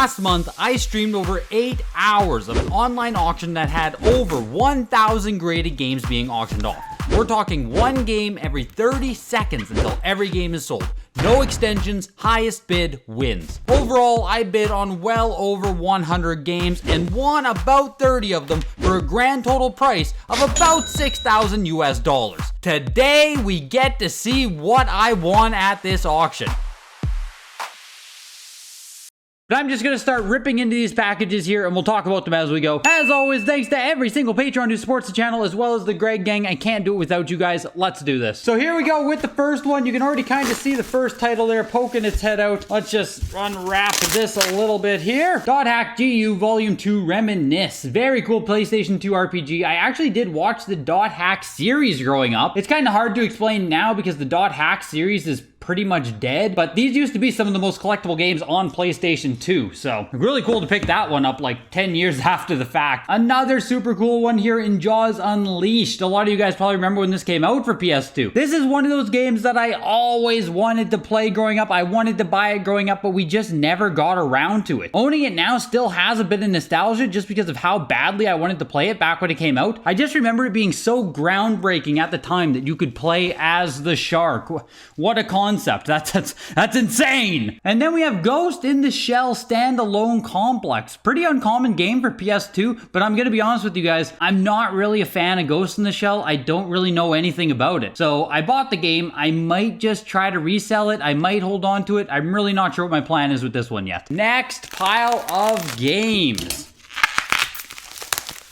Last month, I streamed over 8 hours of an online auction that had over 1,000 graded games being auctioned off. We're talking one game every 30 seconds until every game is sold. No extensions, highest bid wins. Overall, I bid on well over 100 games and won about 30 of them for a grand total price of about $6,000 US. Today, we get to see what I won at this auction. But I'm just going to start ripping into these packages here, and we'll talk about them as we go. As always, thanks to every single Patreon who supports the channel, as well as the Greg gang. I can't do it without you guys. Let's do this. So here we go with the first one. You can already kind of see the first title there poking its head out. Let's just unwrap this a little bit here. Dot Hack GU Volume 2 Reminisce. Very cool PlayStation 2 RPG. I actually did watch the Dot Hack series growing up. It's kind of hard to explain now because the Dot Hack series is pretty much dead, but these used to be some of the most collectible games on PlayStation 2, so really cool to pick that one up like 10 years after the fact. Another super cool one here in Jaws Unleashed. A lot of you guys probably remember when this came out for PS2. This is one of those games that I always wanted to play growing up. I wanted to buy it growing up, but we just never got around to it. Owning it now still has a bit of nostalgia just because of how badly I wanted to play it back when it came out. I just remember it being so groundbreaking at the time that you could play as the shark. What a concept. That's insane. And then we have Ghost in the Shell Standalone Complex. Pretty uncommon game for PS2, but I'm gonna be honest with you guys, I'm not really a fan of Ghost in the Shell. I don't really know anything about it. So I bought the game. I might just try to resell it. I might hold on to it. I'm really not sure what my plan is with this one yet. Next pile of games.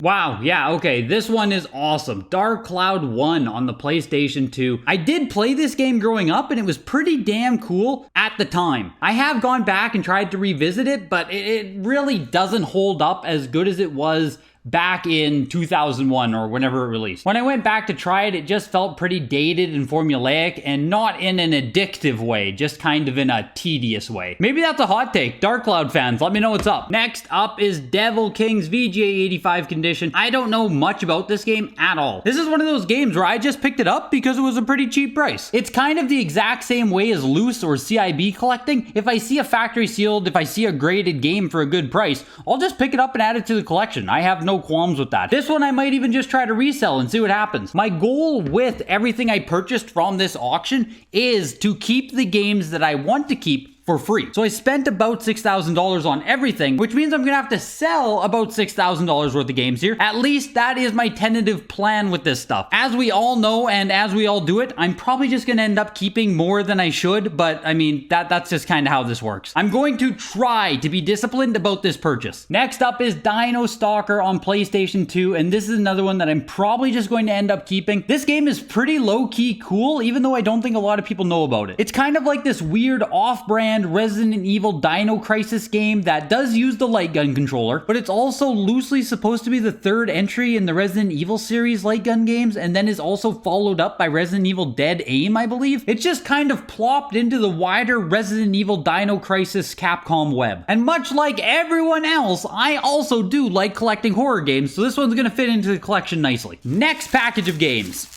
Wow, yeah, okay, this one is awesome. Dark Cloud 1 on the PlayStation 2. I did play this game growing up, and it was pretty damn cool at the time. I have gone back and tried to revisit it, but it really doesn't hold up as good as it was back in 2001 or whenever it released. When I went back to try it, it just felt pretty dated and formulaic, and not in an addictive way, just kind of in a tedious way. Maybe that's a hot take. Dark Cloud fans, let me know what's up. Next up is Devil King's VGA 85 condition. I don't know much about this game at all. This is one of those games where I just picked it up because it was a pretty cheap price. It's kind of the exact same way as loose or CIB collecting. If I see a factory sealed, if I see a graded game for a good price, I'll just pick it up and add it to the collection. I have no qualms with that. This one I might even just try to resell and see what happens. My goal with everything I purchased from this auction is to keep the games that I want to keep for free. So I spent about $6,000 on everything, which means I'm gonna have to sell about $6,000 worth of games here. At least that is my tentative plan with this stuff. As we all know, and as we all do it, I'm probably just gonna end up keeping more than I should, but I mean, that's just kind of how this works. I'm going to try to be disciplined about this purchase. Next up is Dino Stalker on PlayStation 2, and this is another one that I'm probably just going to end up keeping. This game is pretty low-key cool, even though I don't think a lot of people know about it. It's kind of like this weird off-brand Resident Evil Dino Crisis game that does use the light gun controller, but it's also loosely supposed to be the third entry in the Resident Evil series light gun games, and then is also followed up by Resident Evil Dead Aim, I believe. It's just kind of plopped into the wider Resident Evil Dino Crisis Capcom web. And much like everyone else, I also do like collecting horror games, so this one's gonna fit into the collection nicely. Next package of games.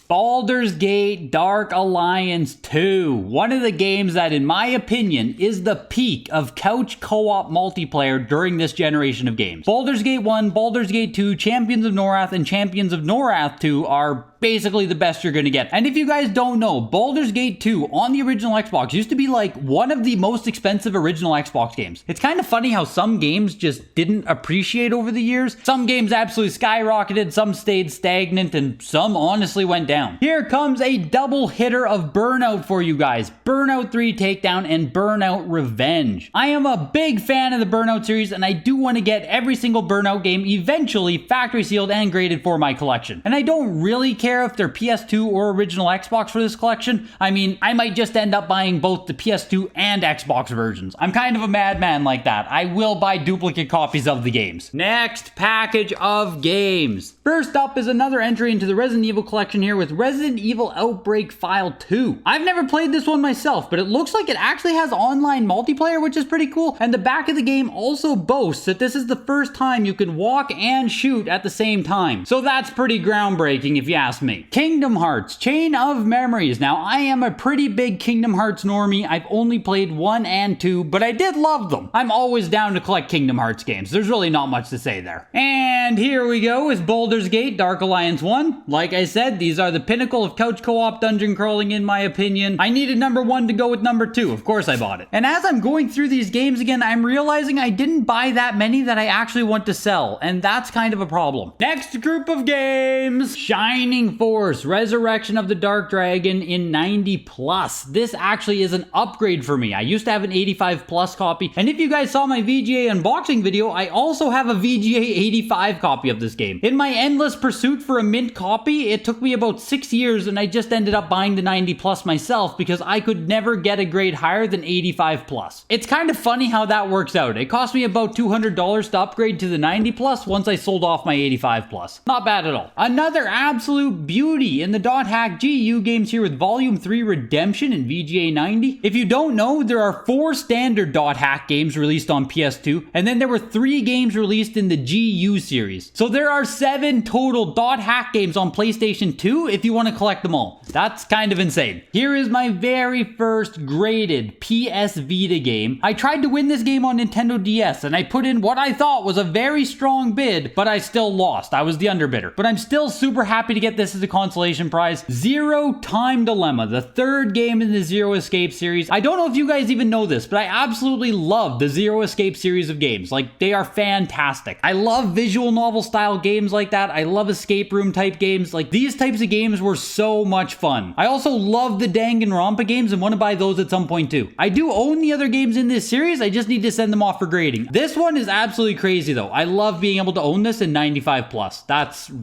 Baldur's Gate Dark Alliance 2. One of the games that, in my opinion, is the peak of couch co-op multiplayer during this generation of games. Baldur's Gate 1, Baldur's Gate 2, Champions of Norath, and Champions of Norath 2 are basically the best you're gonna get. And if you guys don't know, Baldur's Gate 2 on the original Xbox used to be like one of the most expensive original Xbox games. It's kind of funny how some games just didn't appreciate over the years. Some games absolutely skyrocketed, some stayed stagnant, and some honestly went down. Here comes a double hitter of Burnout for you guys. Burnout 3 Takedown and Burnout Revenge. I am a big fan of the Burnout series, and I do want to get every single Burnout game eventually factory sealed and graded for my collection. And I don't really care if they're PS2 or original Xbox for this collection. I mean, I might just end up buying both the PS2 and Xbox versions. I'm kind of a madman like that. I will buy duplicate copies of the games. Next package of games. First up is another entry into the Resident Evil collection here with Resident Evil Outbreak File 2. I've never played this one myself, but it looks like it actually has online multiplayer, which is pretty cool. And the back of the game also boasts that this is the first time you can walk and shoot at the same time. So that's pretty groundbreaking if you ask ask me. Kingdom Hearts, Chain of Memories. Now, I am a pretty big Kingdom Hearts normie. I've only played 1 and 2, but I did love them. I'm always down to collect Kingdom Hearts games. There's really not much to say there. And here we go with Baldur's Gate Dark Alliance 1. Like I said, these are the pinnacle of couch co-op dungeon crawling in my opinion. I needed number 1 to go with number 2. Of course I bought it. And as I'm going through these games again, I'm realizing I didn't buy that many that I actually want to sell, and that's kind of a problem. Next group of games, Shining Force, Resurrection of the Dark Dragon in 90+. This actually is an upgrade for me. I used to have an 85+ copy, and if you guys saw my VGA unboxing video, I also have a VGA 85 copy of this game. In my endless pursuit for a mint copy, it took me about 6 years, and I just ended up buying the 90+ myself because I could never get a grade higher than 85+. It's kind of funny how that works out. It cost me about $200 to upgrade to the 90+ once I sold off my 85+. Not bad at all. Another absolute beauty in the .hack GU games here with Volume 3 Redemption in VGA 90. If you don't know, there are 4 standard .hack games released on PS2, and then there were 3 games released in the GU series. So there are 7 total .hack games on PlayStation 2 if you want to collect them all. That's kind of insane. Here is my very first graded PS Vita game. I tried to win this game on Nintendo DS, and I put in what I thought was a very strong bid, but I still lost. I was the underbidder. But I'm still super happy to get this as a consolation prize. Zero Time Dilemma, the 3rd game in the Zero Escape series. I don't know if you guys even know this, but I absolutely love the Zero Escape series of games. Like, they are fantastic. I love visual novel style games like that. I love escape room type games. Like, these types of games were so much fun. I also love the Danganronpa games and want to buy those at some point too. I do own the other games in this series. I just need to send them off for grading. This one is absolutely crazy though. I love being able to own this in 95+.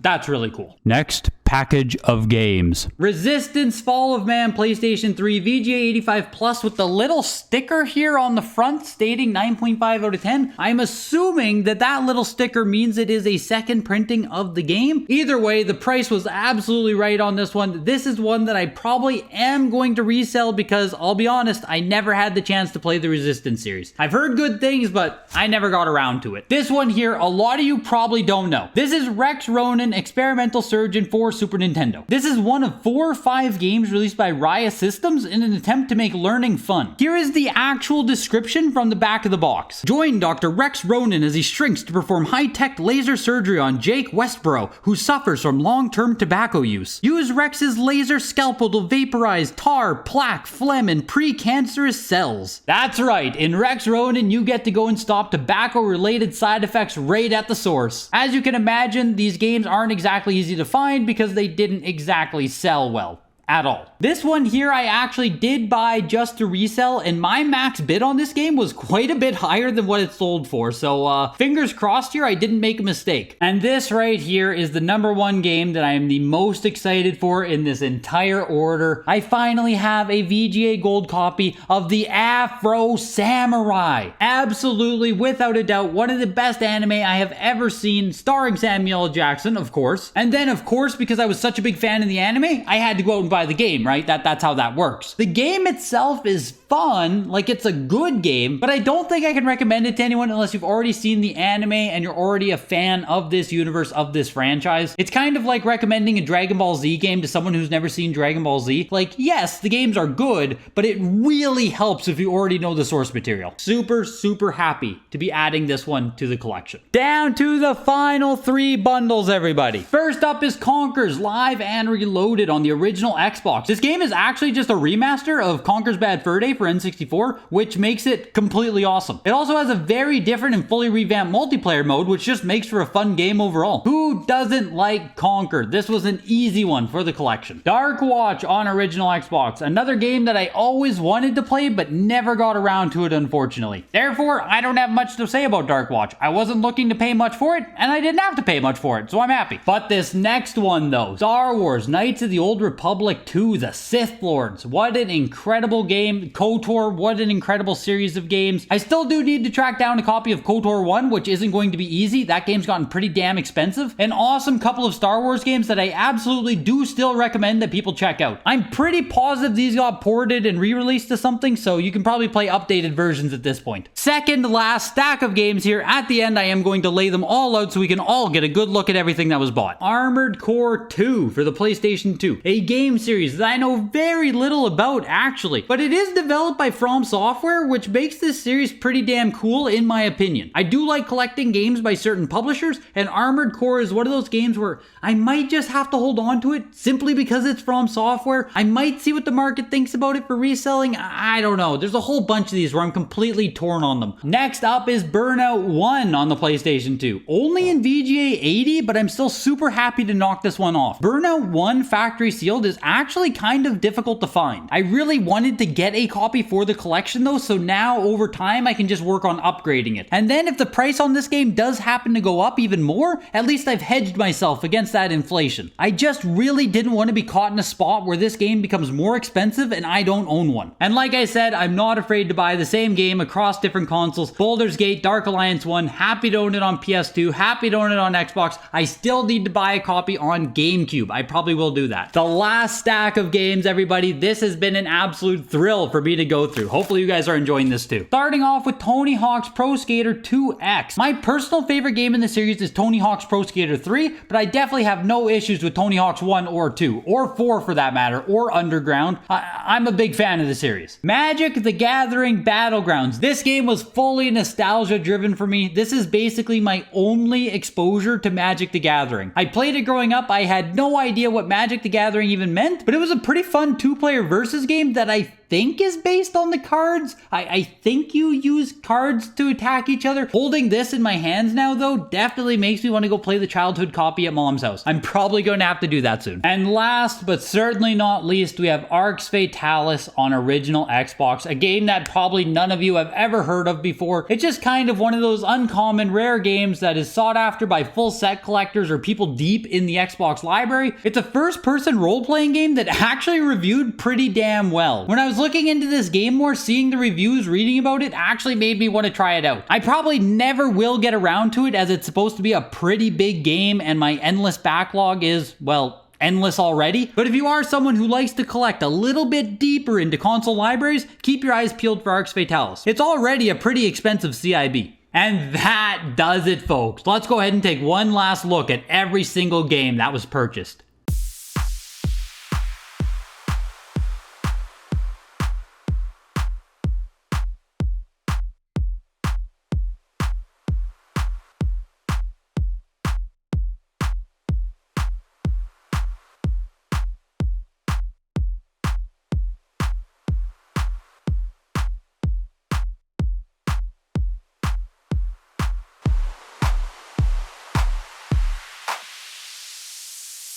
That's really cool. Next package of games. Resistance Fall of Man PlayStation 3 VGA 85+ with the little sticker here on the front stating 9.5 out of 10. I'm assuming that little sticker means it is a second printing of the game. Either way, the price was absolutely right on this one. This is one that I probably am going to resell because I'll be honest, I never had the chance to play the Resistance series. I've heard good things, but I never got around to it. This one here, a lot of you probably don't know. This is Rex Ronan, Experimental Surgeon for Super Nintendo. This is one of 4 or 5 games released by Raya Systems in an attempt to make learning fun. Here is the actual description from the back of the box. Join Dr. Rex Ronan as he shrinks to perform high-tech laser surgery on Jake Westboro, who suffers from long-term tobacco use. Use Rex's laser scalpel to vaporize tar, plaque, phlegm, and precancerous cells. That's right, in Rex Ronan, you get to go and stop tobacco-related side effects right at the source. As you can imagine, these games aren't exactly easy to find because they didn't exactly sell well. At all. This one here I actually did buy just to resell, and my max bid on this game was quite a bit higher than what it sold for, so fingers crossed here I didn't make a mistake. And this right here is the number 1 game that I am the most excited for in this entire order. I finally have a VGA gold copy of the Afro Samurai. Absolutely, without a doubt, one of the best anime I have ever seen, starring Samuel L. Jackson, of course. And then, of course, because I was such a big fan of the anime, I had to go out and buy the game, right? That's how that works. The game itself is fun, like it's a good game, but I don't think I can recommend it to anyone unless you've already seen the anime and you're already a fan of this universe, of this franchise. It's kind of like recommending a Dragon Ball Z game to someone who's never seen Dragon Ball Z. Like, yes, the games are good, but it really helps if you already know the source material. Super, super happy to be adding this one to the collection. Down to the final 3 bundles, everybody. First up is Conker's Live and Reloaded on the original Xbox. This game is actually just a remaster of Conker's Bad Fur Day for N64, which makes it completely awesome. It also has a very different and fully revamped multiplayer mode, which just makes for a fun game overall. Who doesn't like Conker? This was an easy one for the collection. Dark Watch on original Xbox, another game that I always wanted to play but never got around to it, unfortunately. Therefore, I don't have much to say about Dark Watch. I wasn't looking to pay much for it, and I didn't have to pay much for it, so I'm happy. But this next one though, Star Wars Knights of the Old Republic 2, The Sith Lords. What an incredible game. KOTOR, what an incredible series of games. I still do need to track down a copy of KOTOR 1, which isn't going to be easy. That game's gotten pretty damn expensive. An awesome couple of Star Wars games that I absolutely do still recommend that people check out. I'm pretty positive these got ported and re-released to something, so you can probably play updated versions at this point. Second last stack of games here. At the end, I am going to lay them all out so we can all get a good look at everything that was bought. Armored Core 2 for the PlayStation 2. A game series that I know very little about, actually, but it is developed by From Software, which makes this series pretty damn cool in my opinion. I do like collecting games by certain publishers, and Armored Core is one of those games where I might just have to hold on to it simply because it's From Software. I might see what the market thinks about it for reselling. I don't know. There's a whole bunch of these where I'm completely torn on them. Next up is Burnout 1 on the PlayStation 2. Only in VGA 80, but I'm still super happy to knock this one off. Burnout 1 factory sealed is actually kind of difficult to find. I really wanted to get a copy for the collection though, so now over time I can just work on upgrading it. And then if the price on this game does happen to go up even more, at least I've hedged myself against that inflation. I just really didn't want to be caught in a spot where this game becomes more expensive and I don't own one. And like I said, I'm not afraid to buy the same game across different consoles. Baldur's Gate, Dark Alliance 1, happy to own it on PS2, happy to own it on Xbox. I still need to buy a copy on GameCube. I probably will do that. The last stack of games, everybody. This has been an absolute thrill for me to go through. Hopefully you guys are enjoying this too. Starting off with Tony Hawk's Pro Skater 2X. My personal favorite game in the series is Tony Hawk's Pro Skater 3, but I definitely have no issues with Tony Hawk's 1 or 2, or 4 for that matter, or Underground. I'm a big fan of the series. Magic the Gathering Battlegrounds. This game was fully nostalgia driven for me. This is basically my only exposure to Magic the Gathering. I played it growing up. I had no idea what Magic the Gathering even meant, but it was a pretty fun two-player versus game that I think is based on the cards. I think you use cards to attack each other. Holding this in my hands now though definitely makes me want to go play the childhood copy at mom's house. I'm probably going to have to do that soon. And last but certainly not least, we have Arx Fatalis on original Xbox, a game that probably none of you have ever heard of before. It's just kind of one of those uncommon rare games that is sought after by full set collectors or people deep in the Xbox library. It's a first person role-playing game that actually reviewed pretty damn well. When I was looking into this game more, seeing the reviews, reading about it actually made me want to try it out. I probably never will get around to it as it's supposed to be a pretty big game and my endless backlog is, well, endless already. But if you are someone who likes to collect a little bit deeper into console libraries, keep your eyes peeled for Arx Fatalis. It's already a pretty expensive CIB. And that does it, folks. Let's go ahead and take one last look at every single game that was purchased.